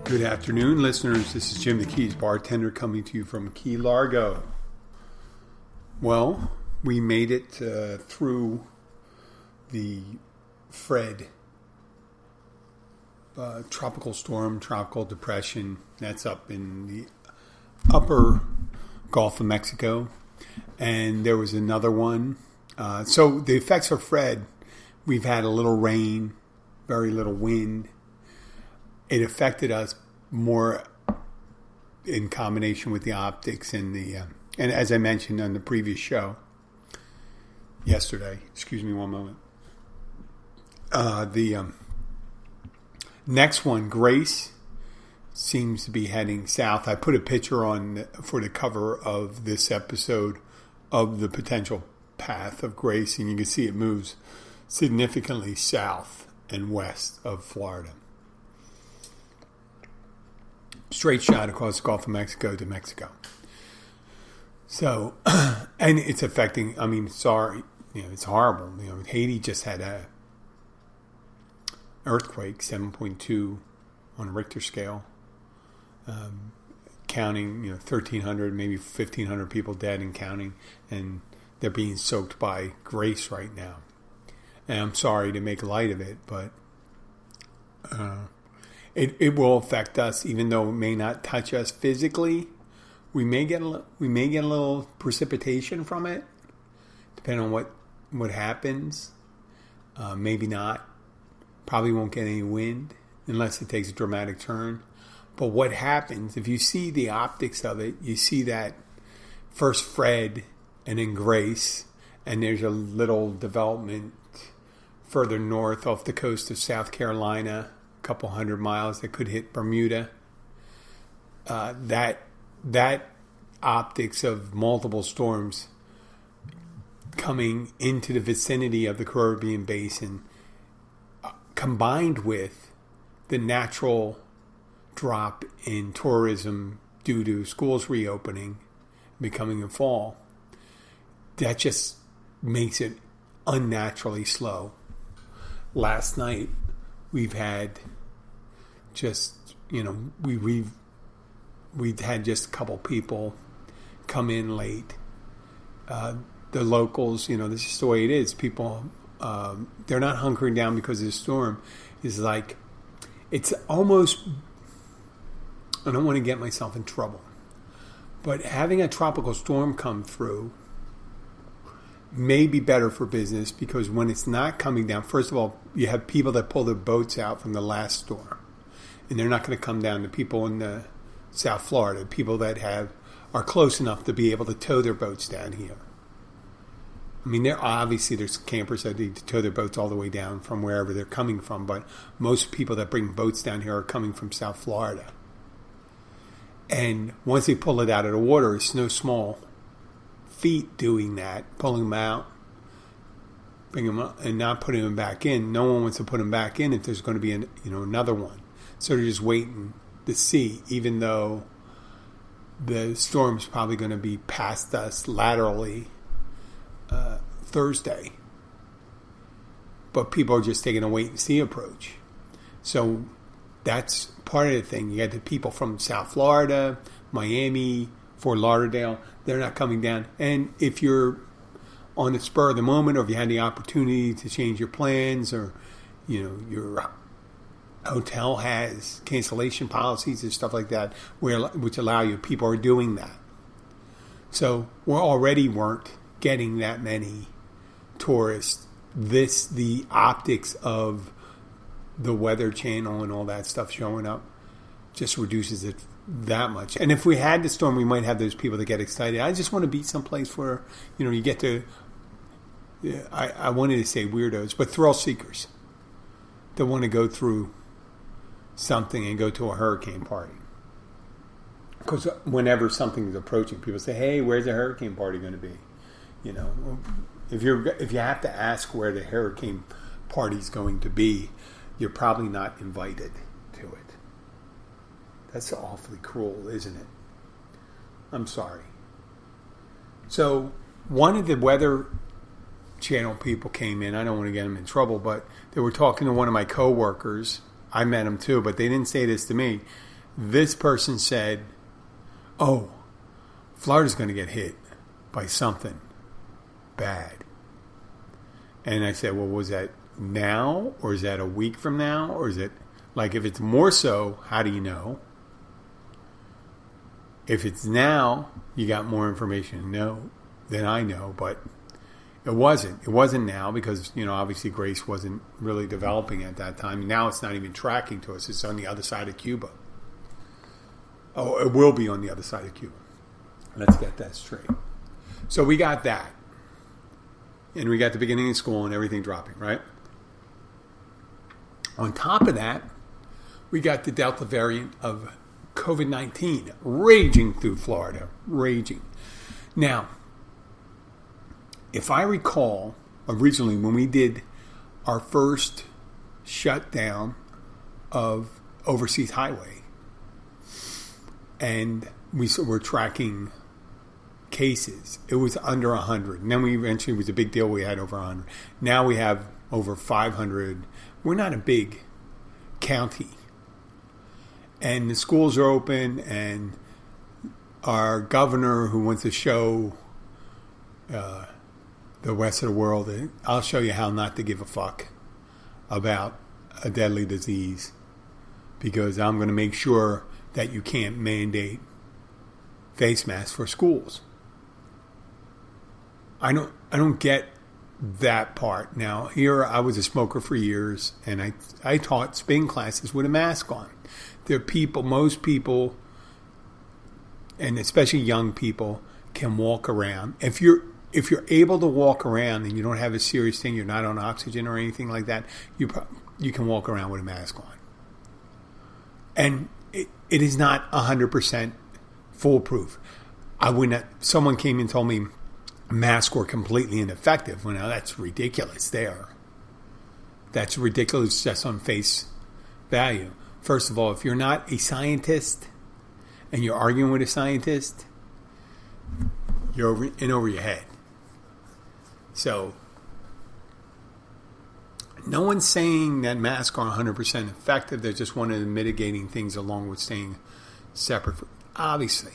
Good afternoon, listeners. This is Jim the Keys Bartender coming to you from Key Largo. Well, we made it through the Fred tropical storm, tropical depression. That's up in the upper Gulf of Mexico. And there was another one. So the effects of Fred, we've had a little rain, very little wind. It affected us more in combination with the optics and and as I mentioned on the previous show yesterday. Excuse me one moment. The next one, Grace, seems to be heading south. I put a picture on for the cover of this episode of the potential path of Grace, and you can see it moves significantly south and west of Florida. Straight shot across the Gulf of Mexico to Mexico. So, and it's affecting, it's horrible. Haiti just had a earthquake, 7.2 on a Richter scale, counting, 1,300, maybe 1,500 people dead and counting, and they're being soaked by Grace right now. And I'm sorry to make light of it, but it will affect us, even though it may not touch us physically. We may get a little precipitation from it, depending on what happens. Maybe not. Probably won't get any wind unless it takes a dramatic turn. But what happens, if you see the optics of it, you see that first Fred and then Grace, and there's a little development further north off the coast of South Carolina, a couple hundred miles that could hit Bermuda. That optics of multiple storms coming into the vicinity of the Caribbean basin, combined with the natural drop in tourism due to schools reopening, becoming a fall, that just makes it unnaturally slow. Last night, we've had just, we've had just a couple people come in late. The locals, this is just the way it is. People, they're not hunkering down because of the storm. It's like, it's almost, I don't want to get myself in trouble, but having a tropical storm come through may be better for business, because when it's not coming down, first of all, you have people that pull their boats out from the last storm, and they're not going to come down. The people in the South Florida, people that are close enough to be able to tow their boats down here. There's campers that need to tow their boats all the way down from wherever they're coming from, but most people that bring boats down here are coming from South Florida. And once they pull it out of the water, it's no small feat doing that, pulling them out, bring them up, and not putting them back in. No one wants to put them back in if there's going to be another one. So they're just waiting to see, even though the storm's probably going to be past us laterally Thursday. But people are just taking a wait-and-see approach. So that's part of the thing. You got the people from South Florida, Miami, Fort Lauderdale. They're not coming down. And if you're on the spur of the moment, or if you had the opportunity to change your plans, or your hotel has cancellation policies and stuff like that, which allow you, people are doing that. So we already weren't getting that many tourists. The optics of the Weather Channel and all that stuff showing up just reduces it that much. And if we had the storm, we might have those people that get excited. I just want to be someplace where, you get to, I wanted to say weirdos, but thrill seekers that want to go through something and go to a hurricane party. Because whenever something is approaching, people say, hey, where's the hurricane party going to be? If you have to ask where the hurricane party is going to be, you're probably not invited to it. That's awfully cruel, isn't it? I'm sorry. So one of the Weather Channel people came in. I don't want to get them in trouble, but they were talking to one of my coworkers. I met him too, but they didn't say this to me. this person said, oh, Florida's going to get hit by something bad. And I said, well, was that now? Or is that a week from now? Or is it, like, if it's more so, how do you know? If it's now, you got more information than I know, but it wasn't. It wasn't now because, obviously Grace wasn't really developing at that time. Now it's not even tracking to us. It's on the other side of Cuba. Oh, it will be on the other side of Cuba. Let's get that straight. So we got that. And we got the beginning of school and everything dropping, right? On top of that, we got the Delta variant of COVID-19 raging through Florida. Raging. Now, if I recall, originally when we did our first shutdown of Overseas Highway, and we were tracking cases, it was under 100. And then we eventually, it was a big deal, we had over 100. Now we have over 500. We're not a big county. And the schools are open, and our governor, who wants to show the rest of the world, I'll show you how not to give a fuck about a deadly disease, because I'm going to make sure that you can't mandate face masks for schools. I don't get that part. Now, here I was a smoker for years, and I taught spin classes with a mask on. There are people, most people, and especially young people, can walk around. If you're able to walk around and you don't have a serious thing, you're not on oxygen or anything like that, you can walk around with a mask on. And it is not 100% foolproof. Someone came and told me masks were completely ineffective. Well, now that's ridiculous there. That's ridiculous just on face value. First of all, if you're not a scientist and you're arguing with a scientist, you're over your head. So, no one's saying that masks are 100% effective. They're just one of the mitigating things along with staying separate. Obviously,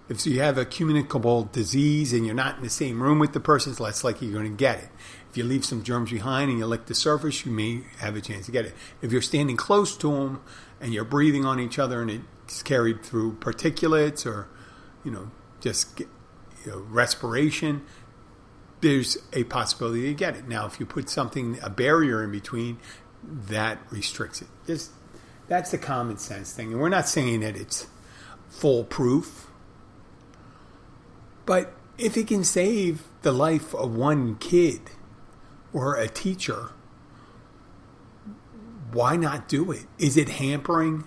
if you have a communicable disease and you're not in the same room with the person, it's less likely you're going to get it. If you leave some germs behind and you lick the surface, you may have a chance to get it. If you're standing close to them and you're breathing on each other and it's carried through particulates or, respiration, there's a possibility to get it. Now, if you put a barrier in between, that restricts it. That's the common sense thing. And we're not saying that it's foolproof. But if it can save the life of one kid or a teacher, why not do it? Is it hampering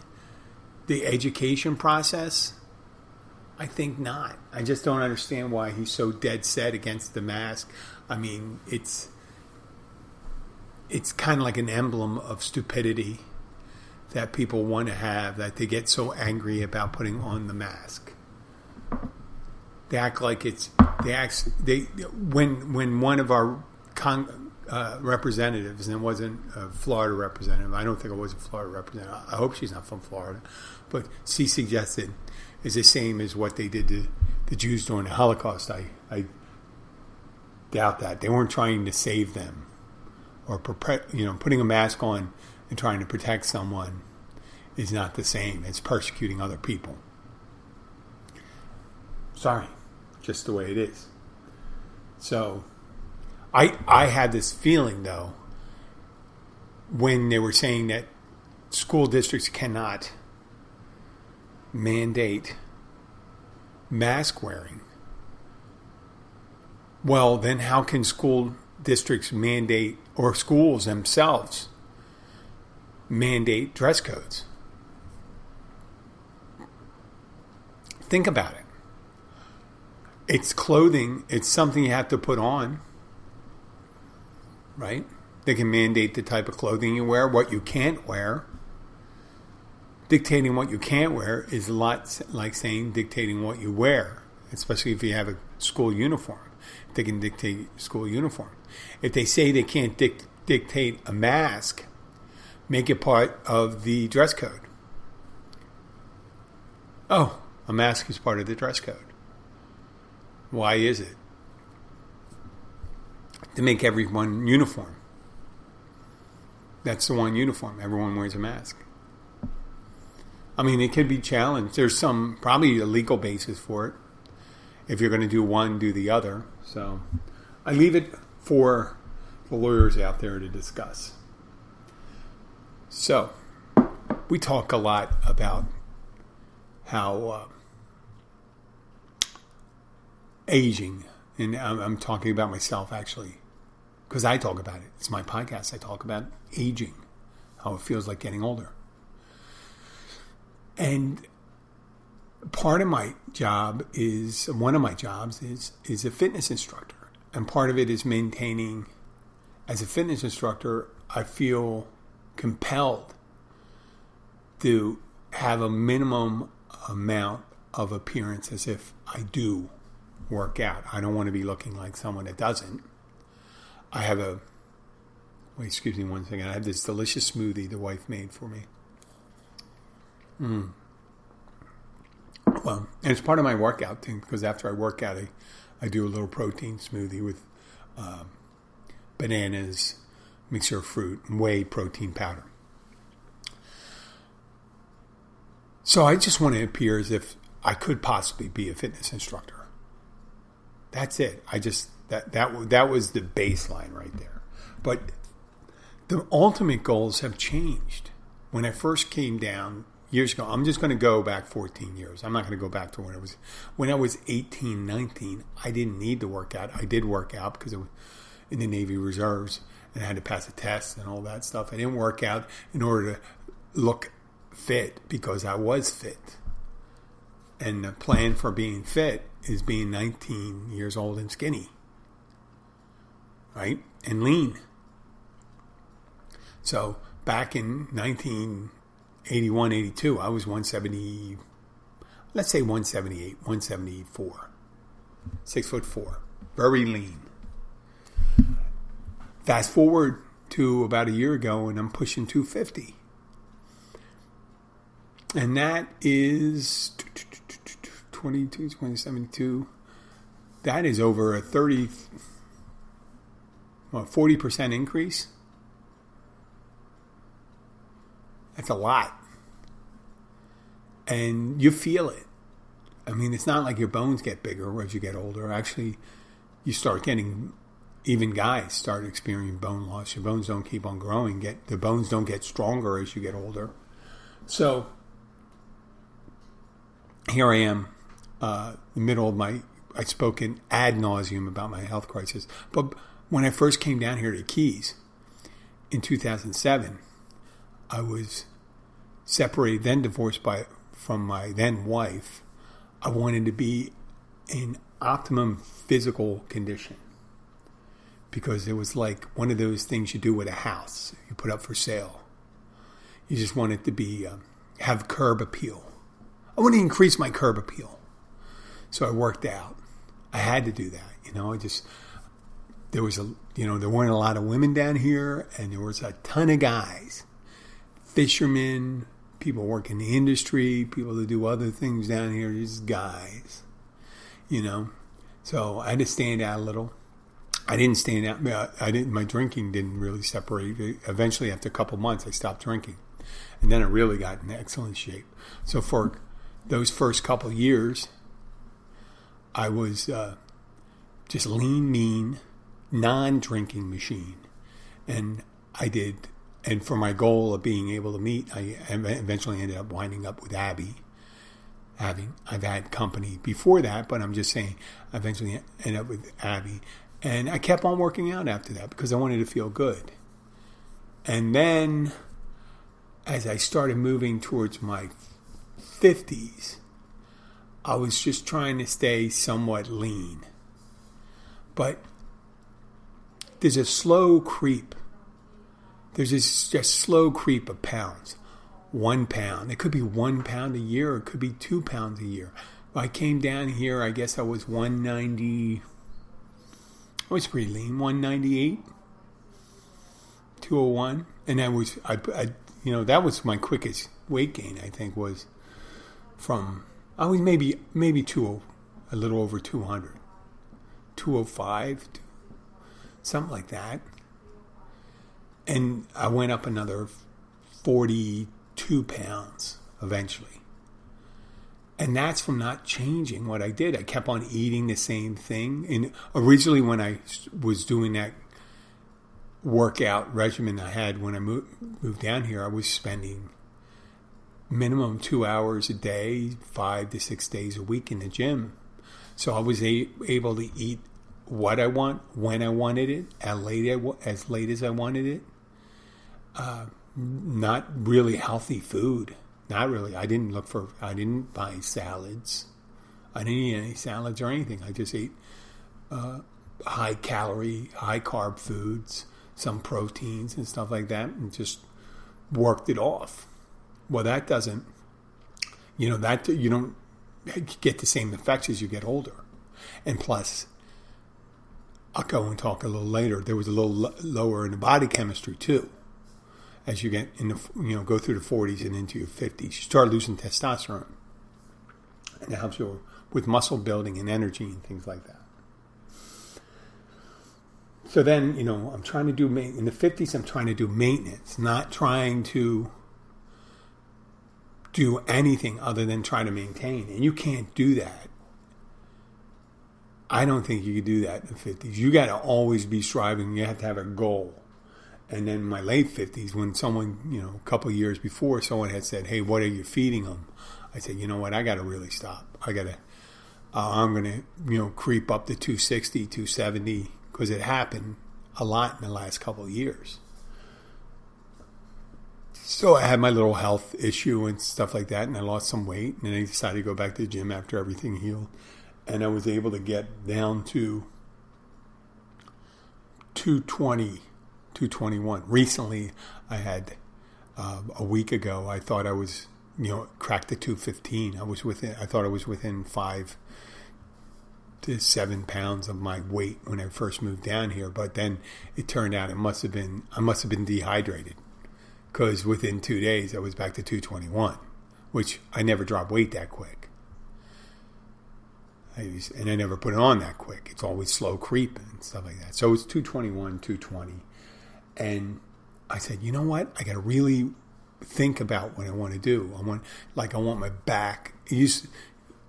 the education process? I think not. I just don't understand why he's so dead set against the mask. I mean, it's kind of like an emblem of stupidity that people want to have, that they get so angry about putting on the mask. They act like when one of our representatives, and it wasn't a Florida representative, I don't think it was a Florida representative, I hope she's not from Florida, but she suggested is the same as what they did to the Jews during the Holocaust. I doubt that. They weren't trying to save them, or putting a mask on and trying to protect someone is not the same as persecuting other people. Sorry, just the way it is. So, I had this feeling, though, when they were saying that school districts cannot mandate mask wearing. Well, then how can school districts mandate, or schools themselves mandate dress codes? Think about it. It's clothing. It's something you have to put on, right? They can mandate the type of clothing you wear, what you can't wear. Dictating what you can't wear is a lot like saying dictating what you wear, especially if you have a school uniform. They can dictate school uniform. If they say they can't dictate a mask, make it part of the dress code. Oh, a mask is part of the dress code. Why is it? To make everyone uniform. That's the one uniform. Everyone wears a mask. I mean, it could be challenged. There's probably a legal basis for it. If you're going to do one, do the other. So I leave it for the lawyers out there to discuss. So we talk a lot about how aging, and I'm talking about myself actually, because I talk about it. It's my podcast. I talk about aging, how it feels like getting older. And part of my job is a fitness instructor. And part of it is maintaining, as a fitness instructor, I feel compelled to have a minimum amount of appearance as if I do work out. I don't want to be looking like someone that doesn't. I have excuse me one second. I have this delicious smoothie the wife made for me. Well, and it's part of my workout thing, because after I work out, I do a little protein smoothie with bananas, mixture of fruit, and whey protein powder. So I just want to appear as if I could possibly be a fitness instructor. That's it. That was the baseline right there. But the ultimate goals have changed. When I first came down years ago, I'm just going to go back 14 years. I'm not going to go back to when I was 18, 19. I didn't need to work out. I did work out because I was in the Navy Reserves and I had to pass a test and all that stuff. I didn't work out in order to look fit, because I was fit. And the plan for being fit is being 19 years old and skinny, right? And lean. So back in 1981, 82, I was 170, let's say 178, 174, 6'4", very lean. Fast forward to about a year ago and I'm pushing 250. And that is 22, 2072. That is over a 40% increase. That's a lot. And you feel it. I mean, it's not like your bones get bigger as you get older. Actually, you start getting, even guys start experiencing bone loss. Your bones don't keep on growing. The bones don't get stronger as you get older. So here I am, the middle of I spoke in ad nauseum about my health crisis. But when I first came down here to Keys in 2007, I was separated, then divorced from my then wife. I wanted to be in optimum physical condition, because it was like one of those things you do with a house you put up for sale. You just want it to be have curb appeal. I want to increase my curb appeal. So I worked out. I had to do that. There weren't a lot of women down here, and there was a ton of guys. Fishermen, people work in the industry, people that do other things down here, just guys. So I had to stand out a little. I didn't stand out. My drinking didn't really separate. Eventually, after a couple months, I stopped drinking. And then I really got in excellent shape. So for those first couple of years, I was just lean, mean, non-drinking machine. And for my goal of being able to meet, I eventually ended up winding up with Abby. I've had company before that, but I'm just saying I eventually ended up with Abby. And I kept on working out after that because I wanted to feel good. And then as I started moving towards my 50s, I was just trying to stay somewhat lean. But there's a slow creep. There's this just slow creep of pounds. 1 pound. It could be 1 pound a year. It could be 2 pounds a year. I came down here, I guess I was 190. I was pretty lean. 198. 201. And that was, that was my quickest weight gain, I think, was from I was maybe a little over 200, 205, something like that. And I went up another 42 pounds eventually. And that's from not changing what I did. I kept on eating the same thing. And originally when I was doing that workout regimen I had when I moved down here, I was spending minimum 2 hours a day, 5 to 6 days a week in the gym. So I was able to eat what I want, when I wanted it, as late as I wanted it. Not really healthy food. Not really. I didn't buy salads. I didn't eat any salads or anything. I just ate high calorie, high carb foods, some proteins and stuff like that, and just worked it off. Well, that doesn't, you don't get the same effects as you get older. And plus, I'll go and talk a little later, there was a little lower in the body chemistry too. As you get in go through the 40s and into your 50s, you start losing testosterone. And it helps you with muscle building and energy and things like that. So then, I'm trying to do, in the 50s, I'm trying to do maintenance, not trying to do anything other than try to maintain. And you can't do that. I don't think you could do that in the 50s. You got to always be striving. You have to have a goal. And then in my late 50s, when someone, a couple of years before, someone had said, hey, what are you feeding them? I said, you know what, I got to really stop. I'm going to, creep up to 260, 270, because it happened a lot in the last couple of years. So I had my little health issue and stuff like that, and I lost some weight, and then I decided to go back to the gym after everything healed. And I was able to get down to 220, 221. Recently, I had a week ago, I thought I was, cracked the 215. I thought I was within 5 to 7 pounds of my weight when I first moved down here. But then it turned out I must have been dehydrated, because within 2 days I was back to 221, which I never dropped weight that quick. And I never put it on that quick. It's always slow creep and stuff like that. So it's 221, 220. And I said, you know what? I got to really think about what I want to do. I want my back. It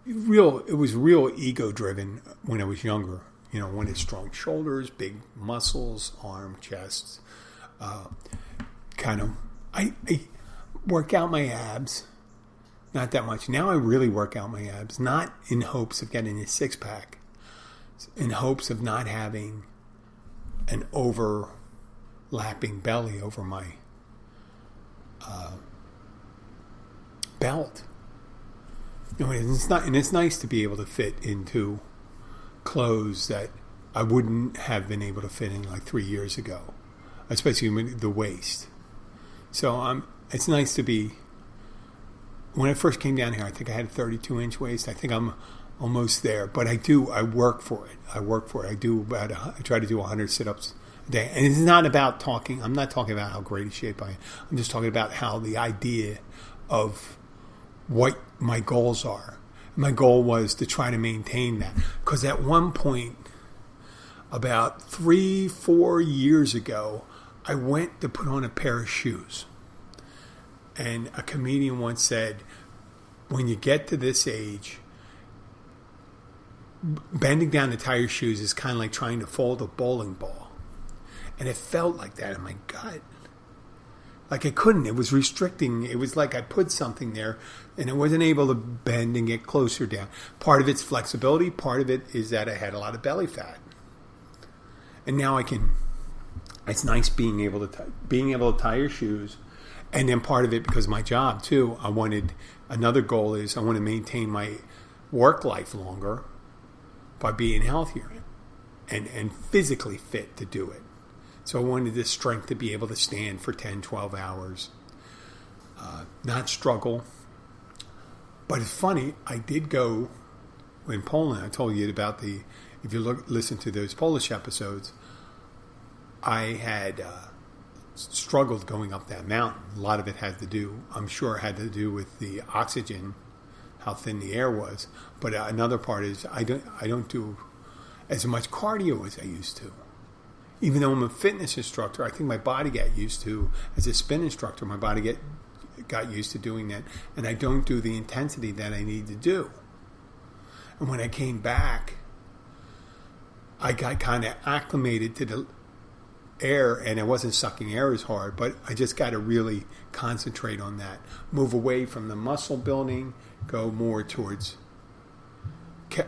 was real ego driven when I was younger. I wanted strong shoulders, big muscles, arm, chest. I work out my abs. Not that much. Now I really work out my abs, not in hopes of getting a six-pack, in hopes of not having an overlapping belly over my belt. It's nice to be able to fit into clothes that I wouldn't have been able to fit in like 3 years ago, especially the waist. So it's nice to be. When I first came down here, I think I had a 32-inch waist. I think I'm almost there, but I work for it. I try to do 100 sit-ups a day. And it's not about talking. I'm not talking about how great a shape I am. I'm just talking about how the idea of what my goals are. My goal was to try to maintain that. Because at one point, about 3-4 years ago, I went to put on a pair of shoes. And a comedian once said, when you get to this age, bending down to tie your shoes is kind of like trying to fold a bowling ball. And it felt like that in my gut. Like I couldn't. It was restricting. It was like I put something there and I wasn't able to bend and get closer down. Part of it's flexibility. Part of it is that I had a lot of belly fat. And now I can. It's nice being able to tie your shoes. And then part of it, because of my job too, another goal is I want to maintain my work life longer by being healthier and physically fit to do it. So I wanted the strength to be able to stand for 10, 12 hours, not struggle. But it's funny, I did go in Poland. I told you about if you listen to those Polish episodes, I had struggled going up that mountain. A lot of it had to do with the oxygen, how thin the air was. But another part is I don't do as much cardio as I used to. Even though I'm a fitness instructor, I think my body got used to, as a spin instructor, my body got used to doing that. And I don't do the intensity that I need to do. And when I came back, I got kind of acclimated to the air, and I wasn't sucking air as hard, but I just got to really concentrate on that. Move away from the muscle building, go more towards, do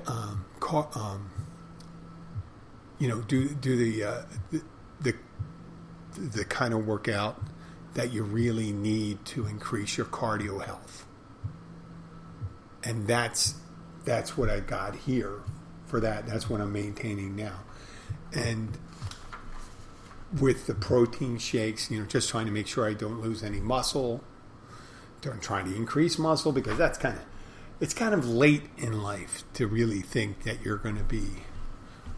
the kind of workout that you really need to increase your cardio health. And that's what I got here for that. That's what I'm maintaining now. And with the protein shakes, just trying to make sure I don't lose any muscle. I'm trying to increase muscle, because it's kind of late in life to really think that you're going to be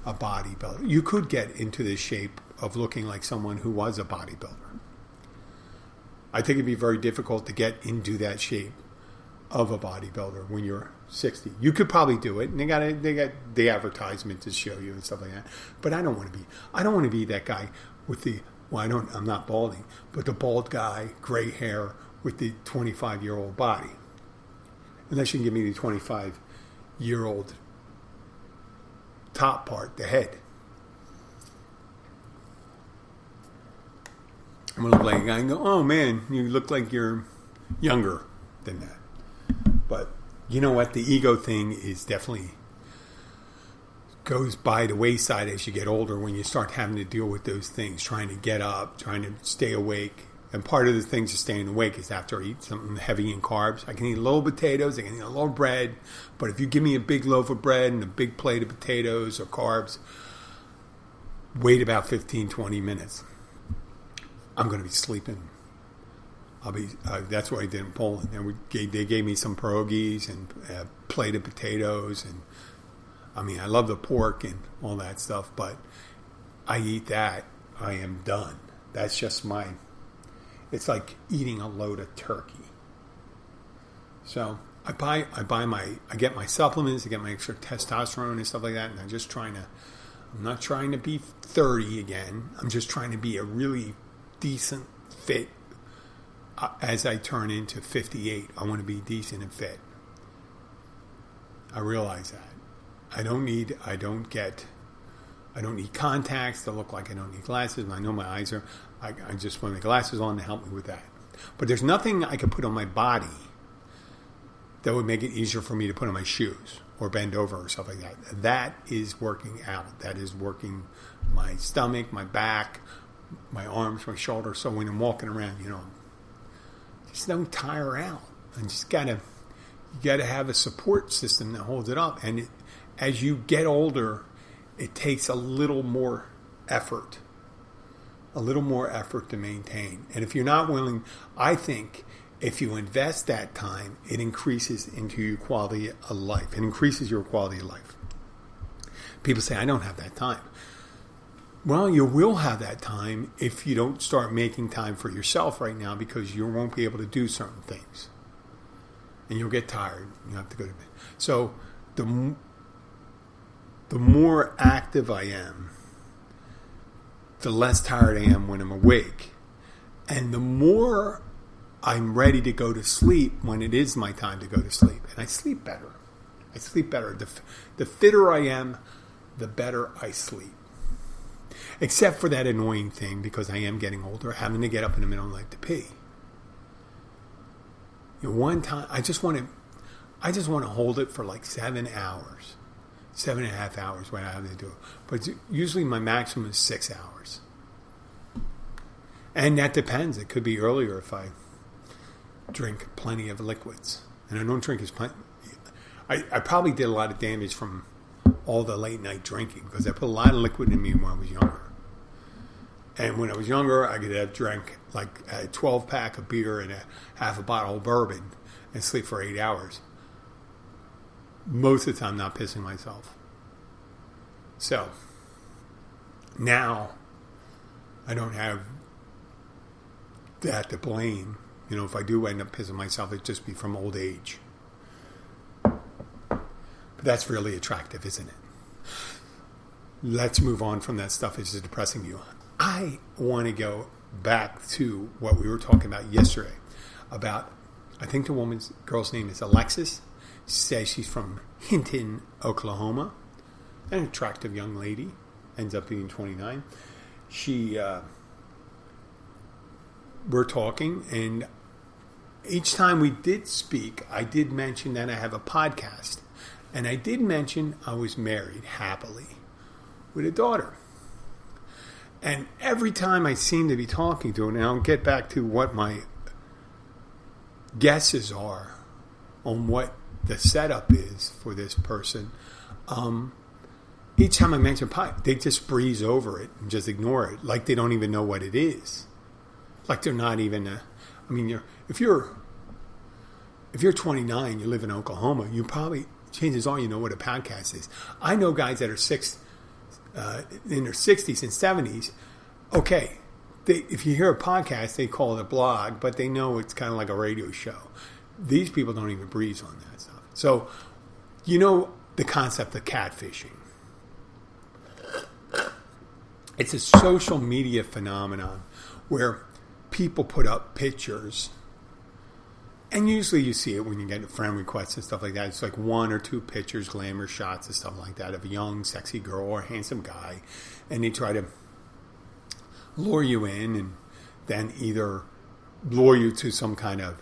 a bodybuilder. You could get into the shape of looking like someone who was a bodybuilder. I think it'd be very difficult to get into that shape of a bodybuilder when you're 60. You could probably do it, and they got the advertisement to show you and stuff like that. But I don't want to be that guy with I'm not balding, but the bald guy, gray hair with the 25-year-old body. Unless you can give me the 25-year-old top part, the head. I'm going to look like a guy and go, oh man, you look like you're younger than that. But you know what? The ego thing is definitely goes by the wayside as you get older, when you start having to deal with those things, trying to get up, trying to stay awake. And part of the things of staying awake is after I eat something heavy in carbs. I can eat a little potatoes, I can eat a little bread, but if you give me a big loaf of bread and a big plate of potatoes or carbs, wait about 15, 20 minutes. I'm going to be sleeping. That's what I did in Poland. And they gave me some pierogies and a plate of potatoes. And I love the pork and all that stuff, but I eat that, I am done. That's just it's like eating a load of turkey. So I get my supplements, I get my extra testosterone and stuff like that, and I'm not trying to be 30 again. I'm just trying to be a really decent, fit. As I turn into 58, I want to be decent and fit. I realize that. I don't need contacts to look like I don't need glasses. I know my eyes are, I just want the glasses on to help me with that. But there's nothing I could put on my body that would make it easier for me to put on my shoes or bend over or stuff like that. That is working out. That is working my stomach, my back, my arms, my shoulders. So when I'm walking around, just don't tire out. And just you gotta have a support system that holds it up. And as you get older, it takes a little more effort to maintain. And if you're not willing, I think if you invest that time, it increases into your quality of life. It increases your quality of life. People say, I don't have that time. Well, you will have that time if you don't start making time for yourself right now, because you won't be able to do certain things. And you'll get tired. You have to go to bed. So the more active I am, the less tired I am when I'm awake. And the more I'm ready to go to sleep when it is my time to go to sleep. And I sleep better. The fitter I am, the better I sleep. Except for that annoying thing, because I am getting older, having to get up in the middle of the night to pee. One time, I just want to hold it for like 7 hours. 7.5 hours when I have to do it. But usually my maximum is 6 hours. And that depends. It could be earlier if I drink plenty of liquids. And I don't drink as plenty. I probably did a lot of damage from all the late night drinking, because I put a lot of liquid in me when I was younger. And when I was younger, I could have drank like a 12-pack of beer and a half a bottle of bourbon and sleep for 8 hours. Most of the time not pissing myself. So now I don't have that to blame. If I do end up pissing myself, it'd just be from old age. But that's really attractive, isn't it? Let's move on from that stuff. It's a depressing view. I want to go back to what we were talking about yesterday about, I think the girl's name is Alexis. She says she's from Hinton, Oklahoma. An attractive young lady. Ends up being 29. We're talking, and each time we did speak, I did mention that I have a podcast. And I did mention I was married happily with a daughter. And every time I seem to be talking to her, and I'll get back to what my guesses are on what the setup is for this person, each time I mention pie, they just breeze over it and just ignore it, like they don't even know what it is. Like they're not even if you're 29, you live in Oklahoma, you probably, chances are you know what a podcast is. I know guys that are in their 60s and 70s. Okay, if you hear a podcast, they call it a blog, but they know it's kind of like a radio show. These people don't even breeze on that stuff. So, you know the concept of catfishing. It's a social media phenomenon where people put up pictures, and usually you see it when you get friend requests and stuff like that. It's like 1 or 2 pictures, glamour shots and stuff like that of a young, sexy girl or a handsome guy, and they try to lure you in and then either lure you to some kind of,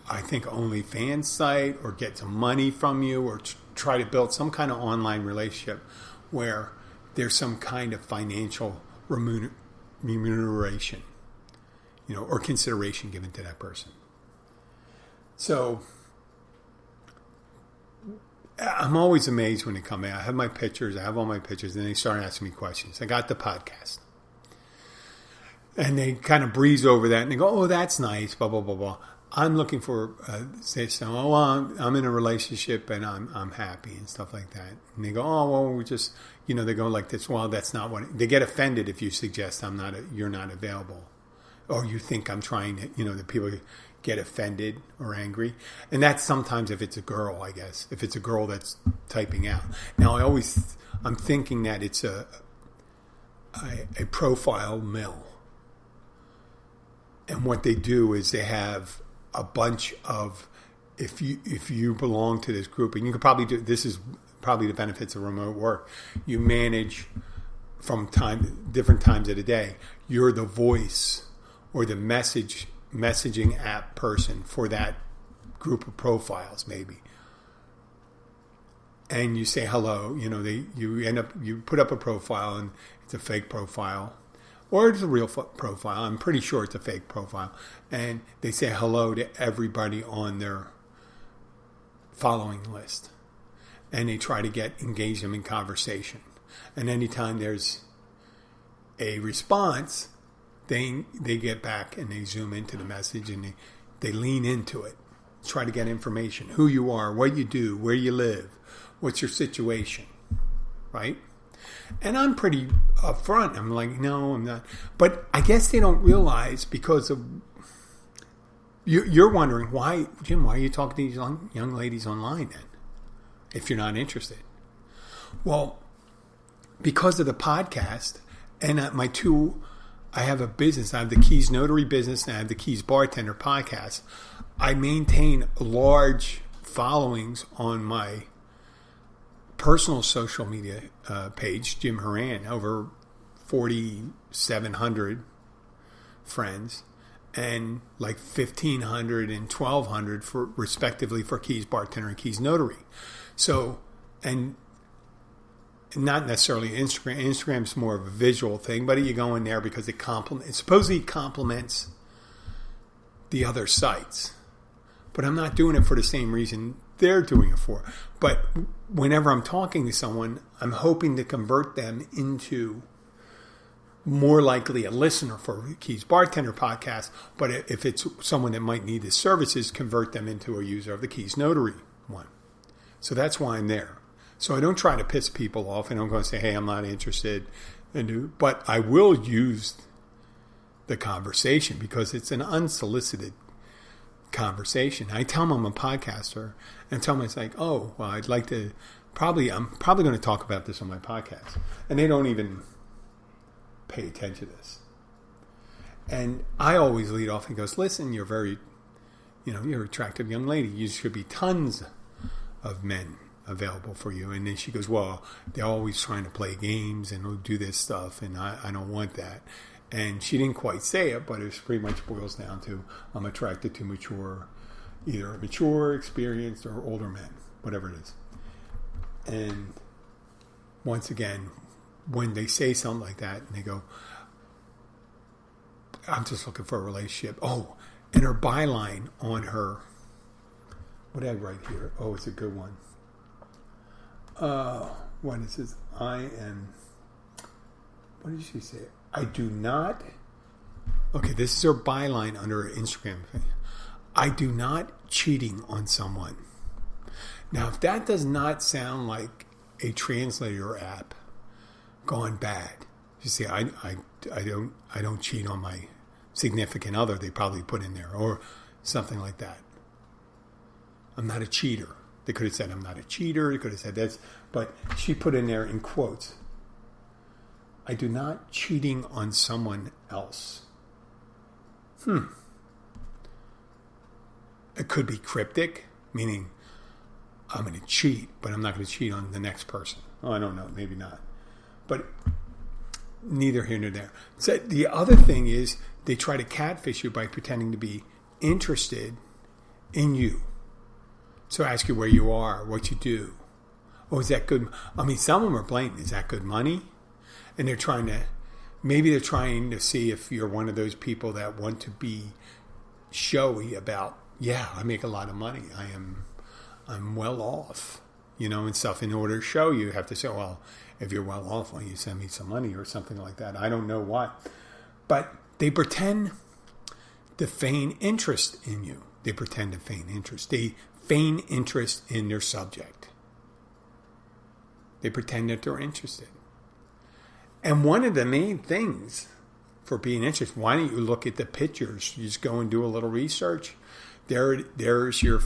I think, OnlyFans site or get some money from you or try to build some kind of online relationship where there's some kind of financial remuneration, or consideration given to that person. So I'm always amazed when they come in. I have my pictures. I have all my pictures. And they start asking me questions. I got the podcast. And they kind of breeze over that. And they go, oh, that's nice, blah, blah, blah, blah. I'm looking for, I'm in a relationship and I'm happy and stuff like that. And they go, oh, well, we just, they go like this. Well, that's not what, they get offended if you suggest you're not available. Or you think I'm trying to, that people get offended or angry. And that's sometimes if it's a girl, I guess. If it's a girl that's typing out. Now, I'm thinking that it's a profile mill. And what they do is they have a bunch of, if you belong to this group, and you could probably do, this is probably the benefits of remote work. You manage from different times of the day. You're the voice or the messaging app person for that group of profiles, maybe. And you say hello. You put up a profile and it's a fake profile. Or it's a real profile. I'm pretty sure it's a fake profile. And they say hello to everybody on their following list. And they try to engage them in conversation. And anytime there's a response, they get back and they zoom into the message and they lean into it. Try to get information. Who you are, what you do, where you live, what's your situation, right? And I'm pretty upfront. I'm like, no, I'm not. But I guess they don't realize because of... You're wondering, why, Jim, why are you talking to these young ladies online then? If you're not interested. Well, because of the podcast and I have a business. I have the Keys Notary business and I have the Keys Bartender podcast. I maintain large followings on my personal social media page, Jim Horan, over 4,700 friends, and like 1,500 and 1,200 for respectively for Keys Bartender and Keys Notary. So, and not necessarily Instagram. Instagram's more of a visual thing, but you go in there because it supposedly complements the other sites. But I'm not doing it for the same reason they're doing it for. But whenever I'm talking to someone, I'm hoping to convert them into more likely a listener for Keys Bartender podcast. But if it's someone that might need the services, convert them into a user of the Keys Notary one. So that's why I'm there. So I don't try to piss people off, and I'm going to say, hey, I'm not interested. But I will use the conversation because it's an unsolicited conversation. I tell them I'm a podcaster, and tell them it's like, oh, well, I'd like to I'm probably going to talk about this on my podcast. And they don't even pay attention to this. And I always lead off and goes, listen, you're you're an attractive young lady. You should be tons of men available for you. And then she goes, well, they're always trying to play games and do this stuff, and I don't want that. And she didn't quite say it, but it pretty much boils down to I'm attracted to either mature, experienced, or older men, whatever it is. And once again, when they say something like that, and they go, I'm just looking for a relationship. Oh, and her byline on her, what did I write here? Oh, it's a good one. When it says, what did she say? I do not, okay, this is her byline under her Instagram thing. I do not cheating on someone. Now, if that does not sound like a translator app gone bad, you see, I don't cheat on my significant other. They probably put in there, or something like that. I'm not a cheater. They could have said I'm not a cheater. They could have said this, but she put in there in quotes, I do not cheating on someone else. It could be cryptic, meaning I'm going to cheat, but I'm not going to cheat on the next person. Oh, I don't know. Maybe not. But neither here nor there. So the other thing is they try to catfish you by pretending to be interested in you. So ask you where you are, what you do. Oh, is that good? I mean, some of them are blatant. Is that good money? And they're trying to see if you're one of those people that want to be showy about, yeah, I make a lot of money. I'm well off, and stuff. In order to show you have to say, well, if you're well off, why don't you send me some money or something like that? I don't know what. But they pretend to feign interest in you. They pretend to feign interest. They feign interest in their subject. They pretend that they're interested. And one of the main things for being interested, why don't you look at the pictures? You just go and do a little research. There's your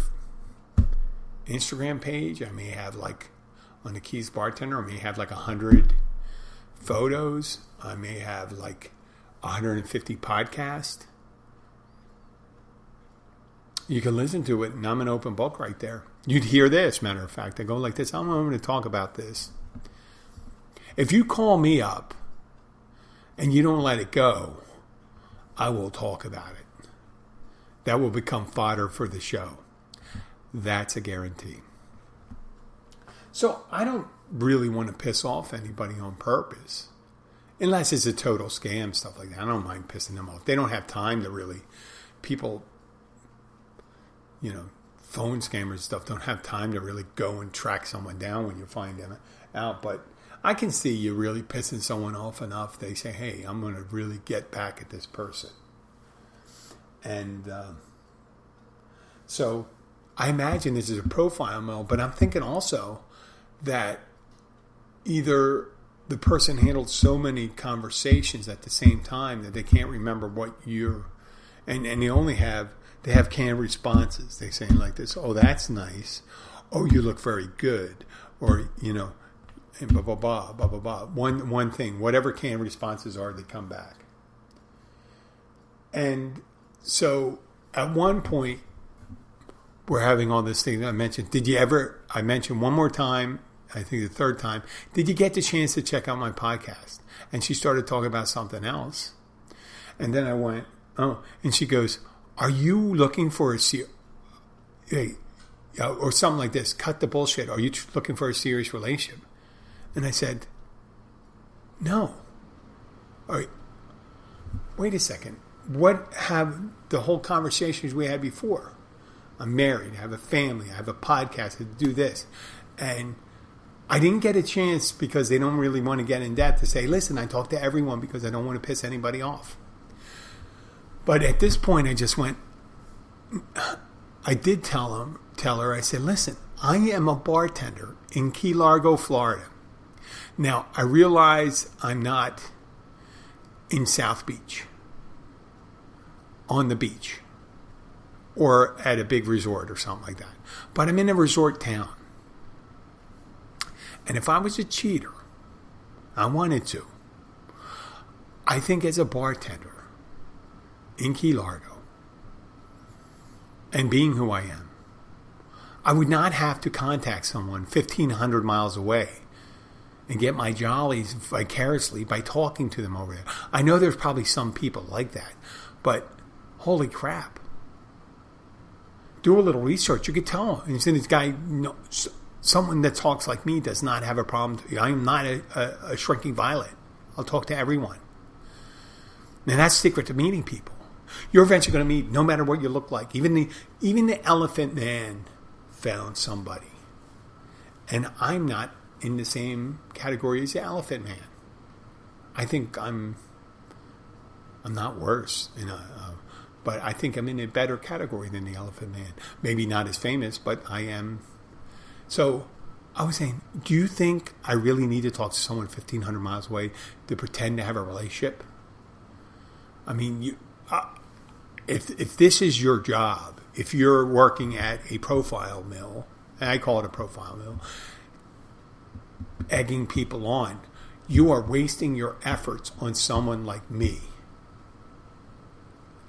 Instagram page. I may have on the Keys Bartender, I may have 100 photos. I may have 150 podcasts. You can listen to it, and I'm an open book right there. You'd hear this, matter of fact. I go like this. I'm going to talk about this. If you call me up and you don't let it go, I will talk about it. That will become fodder for the show. That's a guarantee. So I don't really want to piss off anybody on purpose. Unless it's a total scam, stuff like that. I don't mind pissing them off. They don't have time to really... People, phone scammers and stuff don't have time to really go and track someone down when you find them out. But I can see you really pissing someone off enough. They say, hey, I'm going to really get back at this person. And so I imagine this is a profile mail, but I'm thinking also that either the person handled so many conversations at the same time that they can't remember what you're, and they have canned responses. They say like this, oh, that's nice. Oh, you look very good. Or, and blah, blah, blah, blah, blah, blah. One thing, whatever canned responses are, they come back. And so at one point, we're having all this thing that I mentioned. I mentioned one more time, I think the third time, did you get the chance to check out my podcast? And she started talking about something else. And then I went, oh, and she goes, are you looking for a or something like this, cut the bullshit. Are you looking for a serious relationship? And I said, no. All right, wait a second. What have the whole conversations we had before? I'm married, I have a family, I have a podcast, I do this. And I didn't get a chance because they don't really want to get in depth to say, listen, I talk to everyone because I don't want to piss anybody off. But at this point, I just went, I did tell her, I said, listen, I am a bartender in Key Largo, Florida. Now, I realize I'm not in South Beach, on the beach. or at a big resort or something like that. But I'm in a resort town. And if I was a cheater, I wanted to. I think as a bartender in Key Largo, and being who I am, I would not have to contact someone 1,500 miles away and get my jollies vicariously by talking to them over there. I know there's probably some people like that, but holy crap. Do a little research. You could tell. And this guy, someone that talks like me does not have a problem. I'm not a shrinking violet. I'll talk to everyone. And that's the secret to meeting people. You're eventually going to meet, no matter what you look like. Even the elephant man found somebody. And I'm not in the same category as the elephant man. I think I'm not worse, but I think I'm in a better category than the elephant man. Maybe not as famous, but I am. So I was saying, do you think I really need to talk to someone 1,500 miles away to pretend to have a relationship? I mean, if this is your job, if you're working at a profile mill, and I call it a profile mill, egging people on, you are wasting your efforts on someone like me.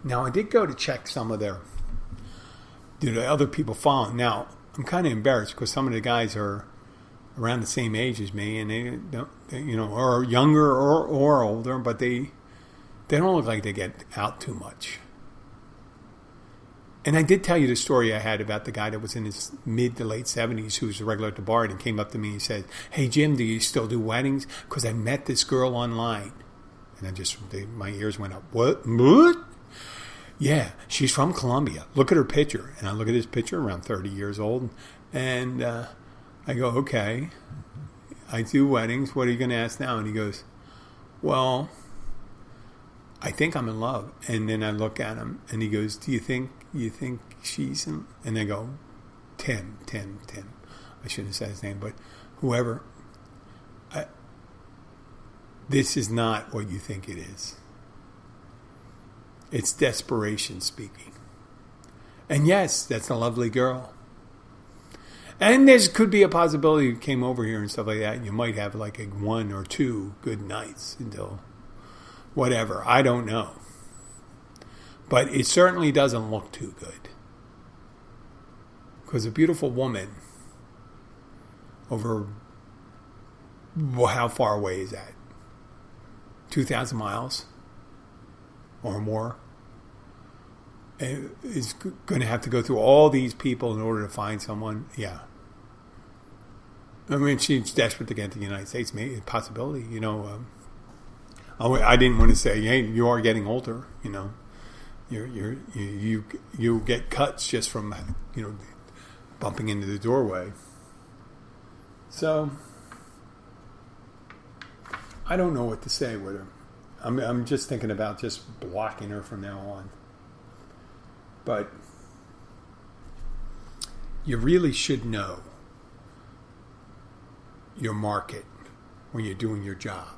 Now, I did go to check some of the other people following. Now, I'm kind of embarrassed because some of the guys are around the same age as me, and they don't, or younger or older, but they don't look like they get out too much. And I did tell you the story I had about the guy that was in his mid to late 70s who was a regular at the bar and came up to me and said, "Hey, Jim, do you still do weddings? Because I met this girl online." And my ears went up. What? Yeah, she's from Colombia. Look at her picture. And I look at his picture, around 30 years old. And I go, "Okay, I do weddings. What are you going to ask now?" And he goes, "Well, I think I'm in love." And then I look at him and he goes, "Do you think she's in?" And I go, Tim. I shouldn't have said his name, but whoever. This is not what you think it is. It's desperation speaking. And yes, that's a lovely girl. And there could be a possibility you came over here and stuff like that. You might have like 1 or 2 good nights until whatever. I don't know. But it certainly doesn't look too good. Because a beautiful woman over, how far away is that? 2,000 miles or more is going to have to go through all these people in order to find someone. Yeah. I mean, she's desperate to get to the United States. Maybe a possibility, I didn't want to say, hey, you are getting older, you get cuts just from, bumping into the doorway. So I don't know what to say with her. I'm just thinking about just blocking her from now on. But you really should know your market when you're doing your job.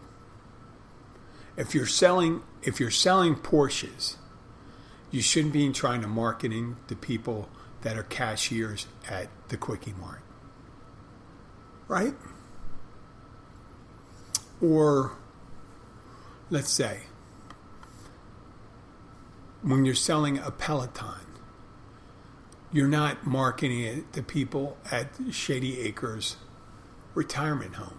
If you're selling Porsches, you shouldn't be trying to marketing to people that are cashiers at the Quickie Mart. Right? Or, let's say, when you're selling a Peloton, you're not marketing it to people at Shady Acres retirement home.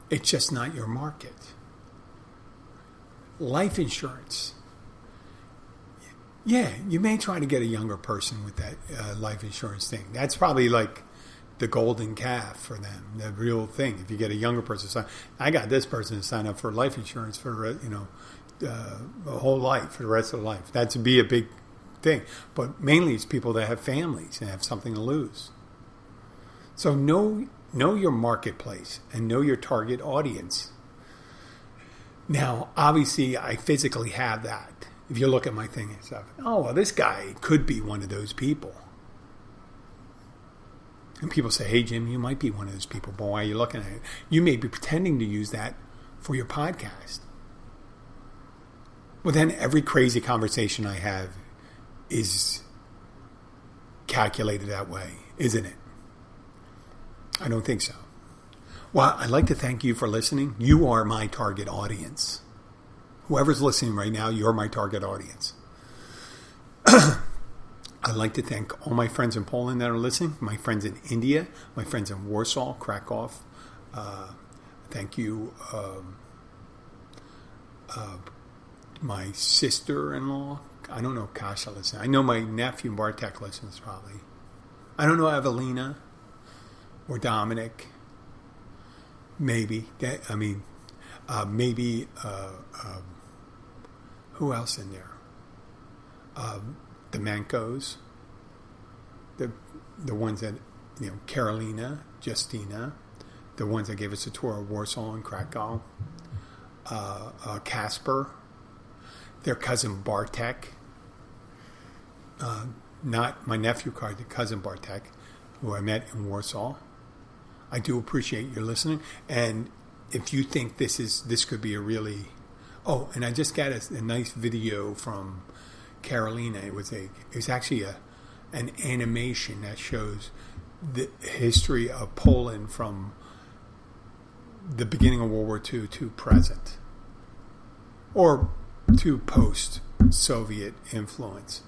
It's just not your market. Life insurance. Yeah, you may try to get a younger person with that life insurance thing. That's probably like the golden calf for them, the real thing. If you get a younger person, I got this person to sign up for life insurance for a whole life, for the rest of their life. That would be a big thing. But mainly it's people that have families and have something to lose. So know your marketplace and know your target audience. Now, obviously, I physically have that. If you look at my thing and stuff, oh, well, this guy could be one of those people. And people say, hey, Jim, you might be one of those people. But why are you looking at it? You may be pretending to use that for your podcast. Well, then every crazy conversation I have is calculated that way, isn't it? I don't think so. Well, I'd like to thank you for listening. You are my target audience. Whoever's listening right now, you're my target audience. I'd like to thank all my friends in Poland that are listening, my friends in India, my friends in Warsaw, Krakow. Thank you, my sister-in-law. I don't know if Kasha listens. I know my nephew Bartek listens probably. I don't know Evelina or Dominic. Maybe. Maybe. Who else in there? The Mancos. The ones that, Carolina, Justina. The ones that gave us a tour of Warsaw and Krakow. Casper. Their cousin Bartek. Not my nephew, the cousin Bartek, who I met in Warsaw. I do appreciate your listening. And if you think this could be a really... Oh, and I just got a nice video from Carolina. It was actually an animation that shows the history of Poland from the beginning of World War II to present, or to post-Soviet influence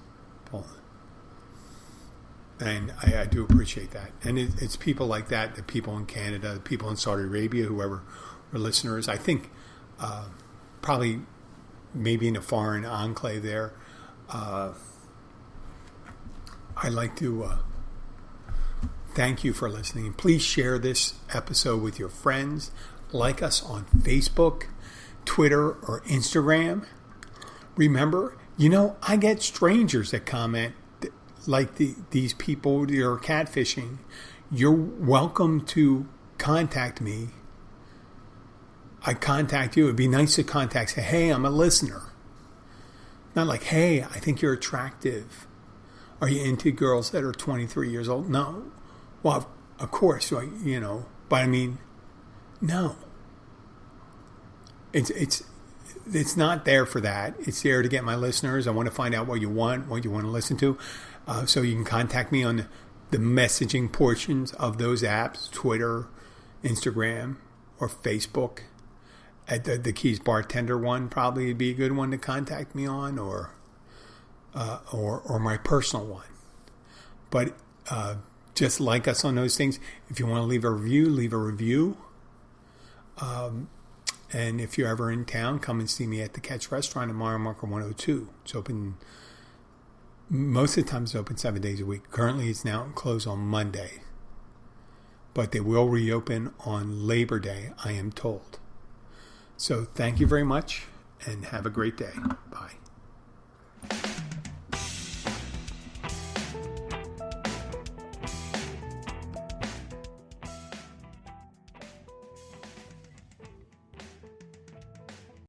Poland. And I do appreciate that. And it's people like that, the people in Canada, the people in Saudi Arabia, whoever are listeners. I think probably maybe in a foreign enclave there. I'd like to thank you for listening. Please share this episode with your friends. Like us on Facebook, Twitter, or Instagram. Remember, I get strangers that comment like these people that are catfishing. You're welcome to contact me. I contact you. It'd be nice to contact. Say, hey, I'm a listener. Not like, hey, I think you're attractive. Are you into girls that are 23 years old? No. Well, of course, but I mean, no. It's not there for that. It's there to get my listeners. I want to find out what you want to listen to. So you can contact me on the messaging portions of those apps, Twitter, Instagram, or Facebook. At the Keys Bartender one probably would be a good one to contact me on, or my personal one. But just like us on those things. If you want to leave a review, leave a review. And if you're ever in town, come and see me at the Catch Restaurant in Mile Marker 102. It's open, most of the time it's open 7 days a week. Currently it's now closed on Monday. But they will reopen on Labor Day, I am told. So thank you very much and have a great day. Bye.